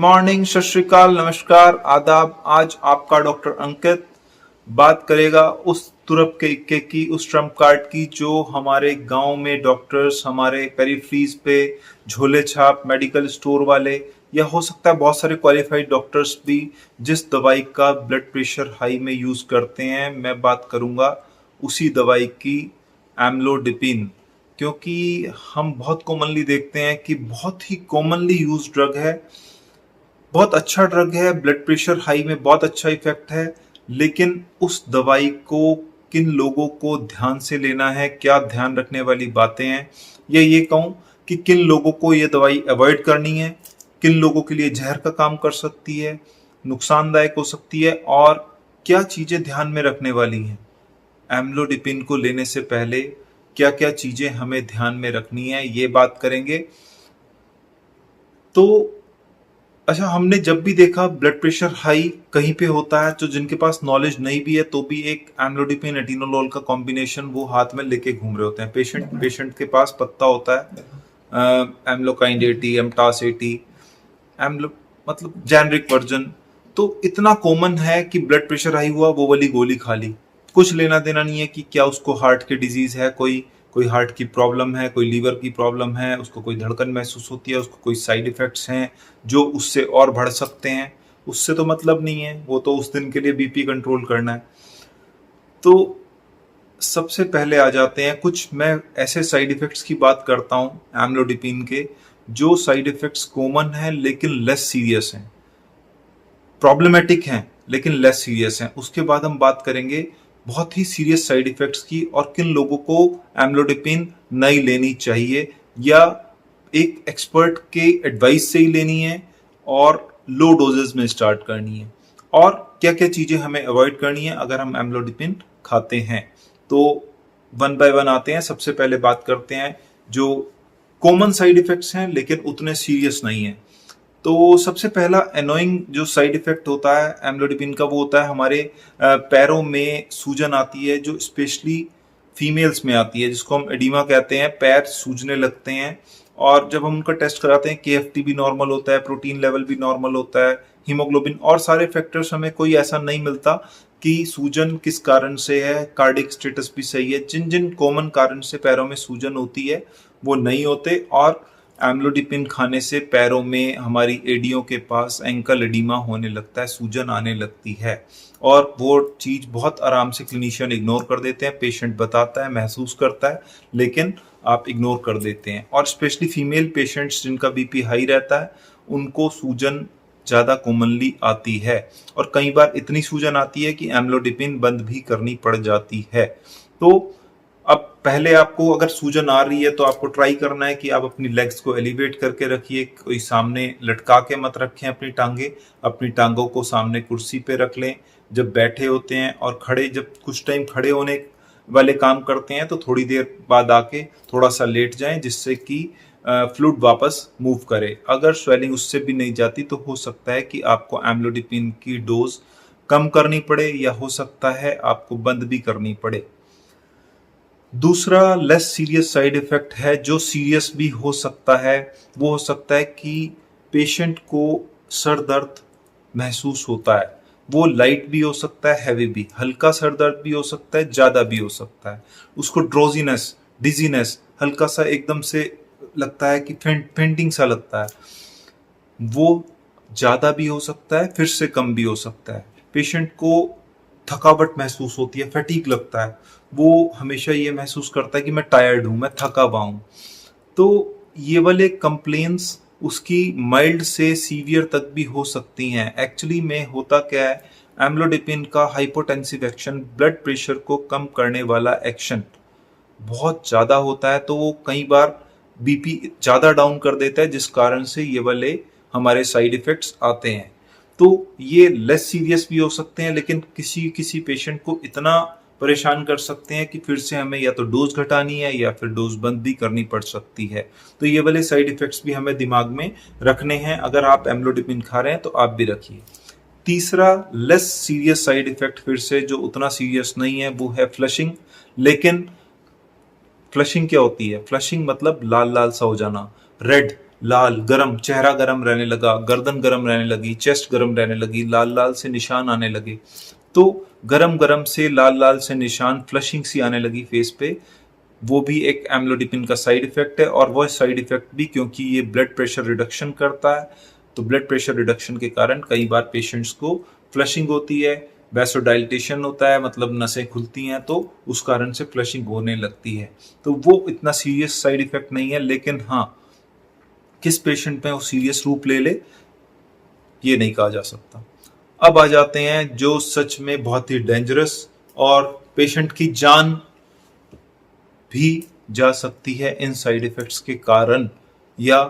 Morning, सत श्री अकाल, नमस्कार, आदाब। आज आपका डॉक्टर अंकित बात करेगा उस तुरप के इक्के की, उस ट्रम्प कार्ड की जो हमारे गांव में डॉक्टर्स, हमारे पेरिफ्रीज पे झोले छाप मेडिकल स्टोर वाले, या हो सकता है बहुत सारे क्वालिफाइड डॉक्टर्स भी जिस दवाई का ब्लड प्रेशर हाई में यूज करते हैं। मैं बात करूंगा उसी दवाई की, एम्लोडिपिन। क्योंकि हम बहुत कॉमनली देखते हैं कि बहुत ही कॉमनली यूज ड्रग है, बहुत अच्छा ड्रग है, ब्लड प्रेशर हाई में बहुत अच्छा इफेक्ट है, लेकिन उस दवाई को किन लोगों को ध्यान से लेना है, क्या ध्यान रखने वाली बातें हैं, या ये कहूँ कि किन लोगों को ये दवाई अवॉइड करनी है, किन लोगों के लिए जहर का काम कर सकती है, नुकसानदायक हो सकती है, और क्या चीजें ध्यान में रखने वाली हैं। एम्लोडिपिन को लेने से पहले क्या क्या चीजें हमें ध्यान में रखनी है, ये बात करेंगे। तो अच्छा, हमने जब भी देखा ब्लड प्रेशर हाई कहीं पे होता है, तो जिनके पास नॉलेज नहीं भी है तो भी एक एम्लोडिपिन एटिनोलोल का कॉम्बिनेशन वो हाथ में लेके घूम रहे होते हैं। पेशेंट के पास पत्ता होता है एम्लोकाइंड 80, एमटास 80, एम्लो मतलब जेनरिक वर्जन। तो इतना कॉमन है कि ब्लड प्रेशर हाई हुआ, वो वाली गोली खा ली, कुछ लेना देना नहीं है कि क्या उसको हार्ट की डिजीज है, कोई हार्ट की प्रॉब्लम है, कोई लीवर की प्रॉब्लम है, उसको कोई धड़कन महसूस होती है, उसको कोई साइड इफेक्ट्स हैं जो उससे और बढ़ सकते हैं, उससे तो मतलब नहीं है, वो तो उस दिन के लिए बीपी कंट्रोल करना है। तो सबसे पहले आ जाते हैं कुछ, मैं ऐसे साइड इफेक्ट्स की बात करता हूं एम्लोडिपिन के, जो साइड इफेक्ट्स कॉमन है लेकिन लेस सीरियस हैं, प्रॉब्लमेटिक हैं लेकिन लेस सीरियस हैं। उसके बाद हम बात करेंगे बहुत ही सीरियस साइड इफेक्ट्स की, और किन लोगों को एम्लोडिपिन नहीं लेनी चाहिए, या एक एक्सपर्ट के एडवाइस से ही लेनी है और लो डोजेस में स्टार्ट करनी है, और क्या क्या चीजें हमें अवॉइड करनी है अगर हम एम्लोडिपिन खाते हैं। तो वन बाय वन आते हैं। सबसे पहले बात करते हैं जो कॉमन साइड इफेक्ट्स हैं लेकिन उतने सीरियस नहीं है। तो सबसे पहला एनोइंग जो साइड इफेक्ट होता है एम्लोडिपिन का, वो होता है हमारे पैरों में सूजन आती है, जो स्पेशली फीमेल्स में आती है, जिसको हम एडिमा कहते हैं। पैर सूजने लगते हैं, और जब हम उनका टेस्ट कराते हैं केएफटी भी नॉर्मल होता है, प्रोटीन लेवल भी नॉर्मल होता है, हीमोग्लोबिन और सारे फैक्टर्स, हमें कोई ऐसा नहीं मिलता कि सूजन किस कारण से है, कार्डिक स्टेटस भी सही है। जिन जिन कॉमन कारण से पैरों में सूजन होती है वो नहीं होते, और एम्लोडिपिन खाने से पैरों में, हमारी एडियों के पास एंकल एडिमा होने लगता है, सूजन आने लगती है, और वो चीज बहुत आराम से क्लिनिशियन इग्नोर कर देते हैं। पेशेंट बताता है, महसूस करता है, लेकिन आप इग्नोर कर देते हैं। और स्पेशली फीमेल पेशेंट्स जिनका बीपी हाई रहता है, उनको सूजन ज्यादा कॉमनली आती है, और कई बार इतनी सूजन आती है कि एम्लोडिपिन बंद भी करनी पड़ जाती है। तो अब पहले आपको अगर सूजन आ रही है तो आपको ट्राई करना है कि आप अपनी लेग्स को एलिवेट करके रखिए, कोई सामने लटका के मत रखें अपनी टांगे, अपनी टांगों को सामने कुर्सी पे रख लें जब बैठे होते हैं, और खड़े, जब कुछ टाइम खड़े होने वाले काम करते हैं तो थोड़ी देर बाद आके थोड़ा सा लेट जाएं, जिससे कि फ्लूइड वापस मूव करे। अगर स्वेलिंग उससे भी नहीं जाती तो हो सकता है कि आपको एम्लोडिपिन की डोज कम करनी पड़े, या हो सकता है आपको बंद भी करनी पड़े। दूसरा लेस सीरियस साइड इफेक्ट है, जो सीरियस भी हो सकता है, वो हो सकता है कि पेशेंट को सर दर्द महसूस होता है। वो लाइट भी हो सकता है, हैवी भी, हल्का सर दर्द भी हो सकता है, ज्यादा भी हो सकता है। उसको ड्रोजीनेस, डिजीनेस, हल्का सा एकदम से लगता है कि फेंटिंग सा लगता है, वो ज्यादा भी हो सकता है, फिर से कम भी हो सकता है। पेशेंट को थकावट महसूस होती है, फटीग लगता है, वो हमेशा ये महसूस करता है कि मैं टायर्ड हूं, मैं थका हुआ हूं। तो ये वाले कंप्लेन्स उसकी माइल्ड से सीवियर तक भी हो सकती हैं। एक्चुअली में होता क्या है, एम्लोडिपिन का हाइपोटेंसिव एक्शन, ब्लड प्रेशर को कम करने वाला एक्शन बहुत ज्यादा होता है, तो वो कई बार बीपी ज्यादा डाउन कर देता है, जिस कारण से ये वाले हमारे साइड इफेक्ट्स आते हैं। तो ये लेस सीरियस भी हो सकते हैं, लेकिन किसी किसी पेशेंट को इतना परेशान कर सकते हैं कि फिर से हमें या तो डोज घटानी है या फिर डोज बंद भी करनी पड़ सकती है। तो ये वाले साइड इफेक्ट्स भी हमें दिमाग में रखने हैं। अगर आप एम्लोडिपिन खा रहे हैं तो आप भी रखिए। तीसरा लेस सीरियस साइड इफेक्ट, फिर से जो उतना सीरियस नहीं है, वो है फ्लशिंग। लेकिन फ्लशिंग क्या होती है? फ्लशिंग मतलब लाल लाल सा हो जाना, रेड लाल गरम, चेहरा गरम रहने लगा, गर्दन गरम रहने लगी, चेस्ट गरम रहने लगी, लाल लाल से निशान आने लगे, तो गरम गरम से लाल लाल से निशान, फ्लशिंग सी आने लगी फेस पे, वो भी एक एम्लोडिपिन का साइड इफेक्ट है। और वह साइड इफेक्ट भी क्योंकि ये ब्लड प्रेशर रिडक्शन करता है, तो ब्लड प्रेशर रिडक्शन के कारण कई बार पेशेंट्स को फ्लशिंग होती है, वैसोडाइलेटेशन होता है, मतलब नसें खुलती हैं, तो उस कारण से फ्लशिंग होने लगती है। तो वो इतना सीरियस साइड इफेक्ट नहीं है, लेकिन हाँ, किस पेशेंट में वो सीरियस रूप ले ले ये नहीं कहा जा सकता। अब आ जाते हैं जो सच में बहुत ही डेंजरस और पेशेंट की जान भी जा सकती है इन साइड इफेक्ट्स के कारण, या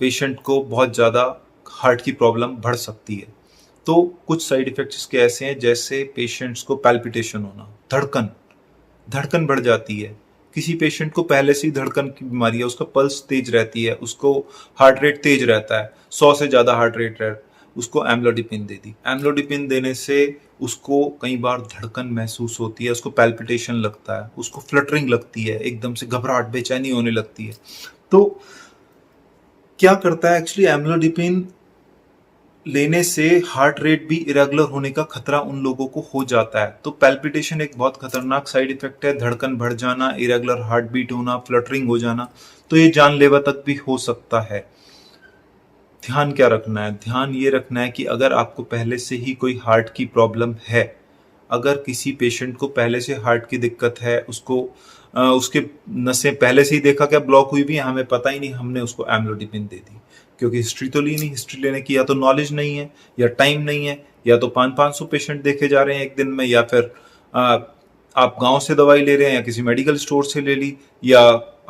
पेशेंट को बहुत ज़्यादा हार्ट की प्रॉब्लम बढ़ सकती है। तो कुछ साइड इफेक्ट्स इसके ऐसे हैं, जैसे पेशेंट्स को पैल्पिटेशन होना, धड़कन धड़कन बढ़ जाती है। किसी पेशेंट को पहले से ही धड़कन की बीमारी है, उसका पल्स तेज रहती है, उसको हार्ट रेट तेज रहता है, 100 से ज़्यादा हार्ट रेट है, उसको एम्लोडिपिन दे दी। एम्लोडिपिन देने से उसको कई बार धड़कन महसूस होती है, उसको पैल्पिटेशन लगता है, उसको फ्लटरिंग लगती है, एकदम से घबराहट बेचैनी होने लगती है। तो क्या करता है एक्चुअली, एम्लोडिपिन लेने से हार्ट रेट भी इरेगुलर होने का खतरा उन लोगों को हो जाता है। तो पैल्पिटेशन एक बहुत खतरनाक साइड इफेक्ट है, धड़कन बढ़ जाना, इरेगुलर हार्ट बीट होना, फ्लटरिंग हो जाना, तो ये जानलेवा तक भी हो सकता है। ध्यान क्या रखना है, ध्यान ये रखना है कि अगर आपको पहले से ही कोई हार्ट की प्रॉब्लम है, अगर किसी पेशेंट को पहले से हार्ट की दिक्कत है, उसको उसके नसें पहले से ही देखा क्या ब्लॉक हुई भी है, हमें पता ही नहीं, हमने उसको एम्लोडिपिन दे दी, क्योंकि हिस्ट्री तो ली नहीं। हिस्ट्री लेने की या तो नॉलेज नहीं है, या टाइम नहीं है, या तो 500-500 पेशेंट देखे जा रहे हैं एक दिन में, या फिर आप गांव से दवाई ले रहे हैं, या किसी मेडिकल स्टोर से ले ली, या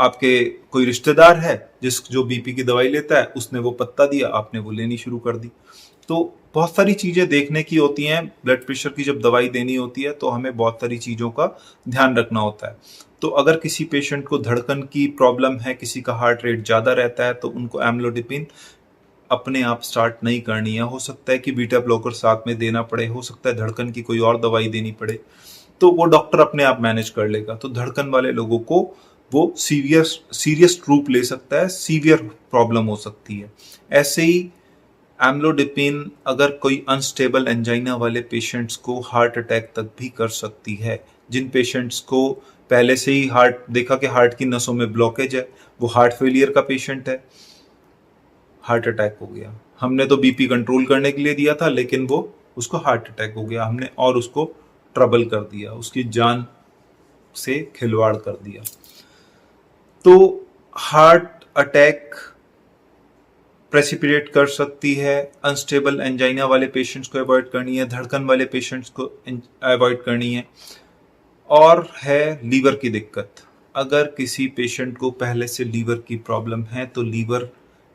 आपके कोई रिश्तेदार है जो बीपी की दवाई लेता है, उसने वो पत्ता दिया, आपने वो लेनी शुरू कर दी। तो बहुत सारी चीजें देखने की होती हैं। ब्लड प्रेशर की जब दवाई देनी होती है तो हमें बहुत सारी चीजों का ध्यान रखना होता है। तो अगर किसी पेशेंट को धड़कन की प्रॉब्लम है, किसी का हार्ट रेट ज्यादा रहता है, तो उनको एम्लोडिपिन अपने आप स्टार्ट नहीं करनी है। हो सकता है कि बीटा ब्लॉकर साथ में देना पड़े, हो सकता है धड़कन की कोई और दवाई देनी पड़े, तो वो डॉक्टर अपने आप मैनेज कर लेगा। तो धड़कन वाले लोगों को वो सीरियस रूप ले सकता है, सीवियर प्रॉब्लम हो सकती है। ऐसे ही एम्लोडिपिन अगर कोई अनस्टेबल एंजाइना वाले पेशेंट्स को हार्ट अटैक तक भी कर सकती है। जिन पेशेंट्स को पहले से ही हार्ट देखा कि हार्ट की नसों में ब्लॉकेज है, वो हार्ट फेलियर का पेशेंट है, हार्ट अटैक हो गया, हमने तो बीपी कंट्रोल करने के लिए दिया था, लेकिन वो उसको हार्ट अटैक हो गया, हमने और उसको ट्रबल कर दिया, उसकी जान से खिलवाड़ कर दिया। तो हार्ट अटैक प्रेसिपिटेट कर सकती है। अनस्टेबल एंजाइना वाले पेशेंट्स को अवॉइड करनी है, धड़कन वाले पेशेंट्स को अवॉइड करनी है। और है लीवर की दिक्कत। अगर किसी पेशेंट को पहले से लीवर की प्रॉब्लम है तो लीवर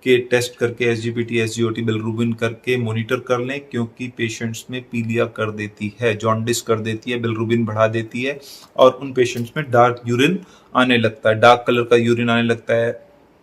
के टेस्ट करके एसजीपीटी, एसजीओटी, बिलिरुबिन करके मॉनिटर कर लें, क्योंकि पेशेंट्स में पीलिया कर देती है, जॉन्डिस कर देती है, बिलिरुबिन बढ़ा देती है, और उन पेशेंट्स में डार्क यूरिन आने लगता है, डार्क कलर का यूरिन आने लगता है,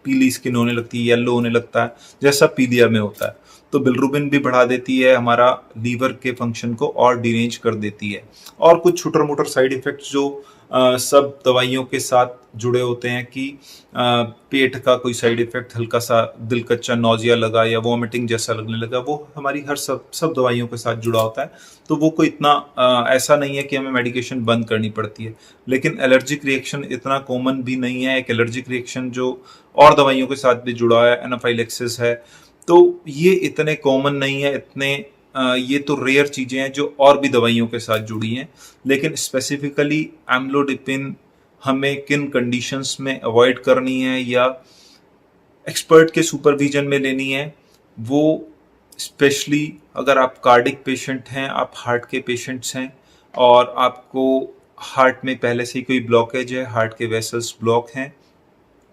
पीली स्किन होने लगती है, येलो होने लगता है, जैसा पीलिया में होता है। तो बिलिरुबिन भी बढ़ा देती है, हमारा लीवर के फंक्शन को और डिरेंज कर देती है। और कुछ छोटे मोटे साइड इफेक्ट्स जो सब दवाइयों के साथ जुड़े होते हैं, कि पेट का कोई साइड इफेक्ट, हल्का सा दिल कच्चा नौजिया लगा या वॉमिटिंग जैसा लगने लगा, वो हमारी हर सब दवाइयों के साथ जुड़ा होता है। तो वो कोई इतना ऐसा नहीं है कि हमें मेडिकेशन बंद करनी पड़ती है। लेकिन एलर्जिक रिएक्शन इतना कॉमन भी नहीं है। एक एलर्जिक रिएक्शन जो और दवाइयों के साथ भी जुड़ा है, एनाफाइलेक्सिस है, तो ये इतने कॉमन नहीं है, इतने ये तो रेयर चीजें हैं जो और भी दवाइयों के साथ जुड़ी हैं। लेकिन स्पेसिफिकली एम्लोडिपिन हमें किन कंडीशंस में अवॉइड करनी है या एक्सपर्ट के सुपरविजन में लेनी है, वो स्पेशली अगर आप कार्डिक पेशेंट हैं, आप हार्ट के पेशेंट्स हैं, और आपको हार्ट में पहले से ही कोई ब्लॉकेज है, हार्ट के वेसल्स ब्लॉक हैं,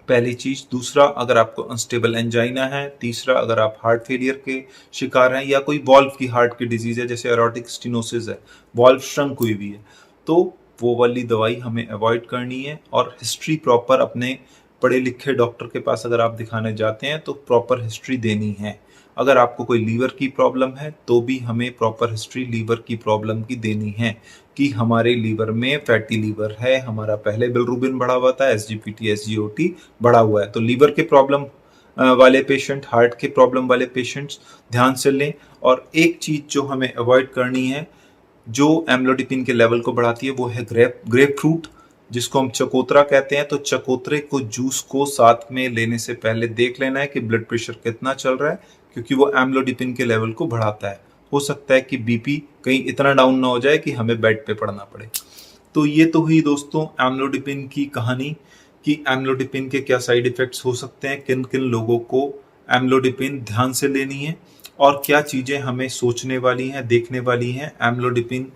पहली चीज। दूसरा, अगर आपको अनस्टेबल एंजाइना है। तीसरा, अगर आप हार्ट फेलियर के शिकार हैं या कोई वॉल्व की हार्ट की डिजीज है, जैसे एरोटिक स्टेनोसिस है, वॉल्व श्रंक हुई भी है, तो वो वाली दवाई हमें अवॉइड करनी है। और हिस्ट्री प्रॉपर अपने पढ़े लिखे डॉक्टर के पास अगर आप दिखाने जाते हैं तो प्रॉपर हिस्ट्री देनी है। अगर आपको कोई लीवर की प्रॉब्लम है तो भी हमें प्रॉपर हिस्ट्री लीवर की प्रॉब्लम की देनी है, कि हमारे लीवर में फैटी लीवर है, हमारा पहले बिलिरुबिन बढ़ा हुआ था, एसजीपीटी, एसजीओटी बढ़ा हुआ है। तो लीवर के प्रॉब्लम वाले पेशेंट, हार्ट के प्रॉब्लम वाले पेशेंट्स ध्यान से लें। और एक चीज जो हमें अवॉइड करनी है जो एम्लोडिपिन के लेवल को बढ़ाती है वो है ग्रेप फ्रूट, जिसको हम चकोतरा कहते हैं। तो चकोतरे को जूस को साथ में लेने से पहले देख लेना है कि ब्लड प्रेशर कितना चल रहा है, क्योंकि वो एम्लोडिपिन के लेवल को बढ़ाता है। हो सकता है कि बीपी कहीं इतना डाउन ना हो जाए कि हमें बेड पे पड़ना पड़े। तो ये तो हुई दोस्तों एम्लोडिपिन की कहानी कि एम्लोडिपिन के क्या साइड इफेक्ट्स हो सकते हैं, किन किन लोगों को एम्लोडिपिन ध्यान से लेनी है और क्या चीजें हमें सोचने वाली हैं, देखने वाली हैं एम्लोडिपिन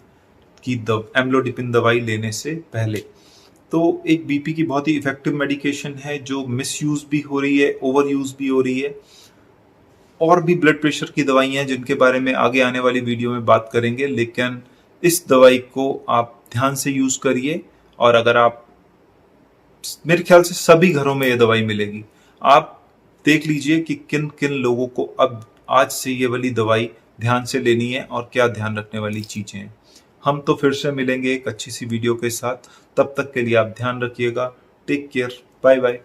दवाई लेने से पहले। तो एक बीपी की बहुत ही इफेक्टिव मेडिकेशन है जो मिसयूज भी हो रही है, ओवर यूज भी हो रही है। और भी ब्लड प्रेशर की दवाइयां हैं जिनके बारे में आगे आने वाली वीडियो में बात करेंगे, लेकिन इस दवाई को आप ध्यान से यूज करिए। और अगर आप, मेरे ख्याल से सभी घरों में ये दवाई मिलेगी, आप देख लीजिए कि किन किन लोगों को अब आज से ये वाली दवाई ध्यान से लेनी है और क्या ध्यान रखने वाली चीजें हैं। हम तो फिर से मिलेंगे एक अच्छी सी वीडियो के साथ, तब तक के लिए आप ध्यान रखिएगा। Take care, bye bye.